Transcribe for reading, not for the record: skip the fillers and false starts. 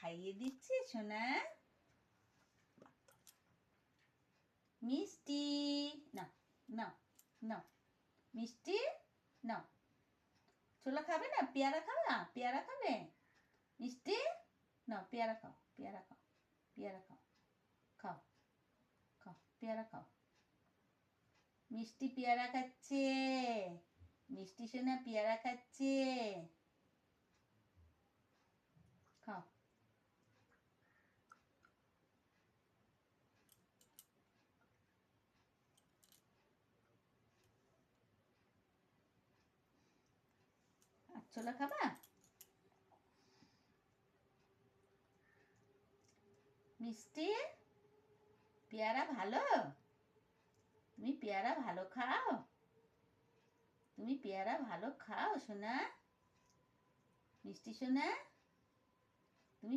খাইয়ে দিচ্ছি সোনা। মিষ্টি নাও নাও নাও, মিষ্টি নাও। ছোলা খাবে না? পেয়ারা খাবে না? পেয়ারা খাবে? মিষ্টি নাও, পেয়ারা খাও, পেয়ারা খাও, পেয়ারা খাও, খাও খাও, পেয়ারা খাও। মিষ্টি পেয়ারা খাচ্ছে, মিষ্টি সোনা পেয়ারা খাচ্ছে, খাও। আর ছোলা খাবা? মিষ্টি পেয়ারা ভালো? তুমি পেয়ারা ভালো খাও? তুমি পেয়ারা ভালো খাও সোনা? মিষ্টি সোনা তুমি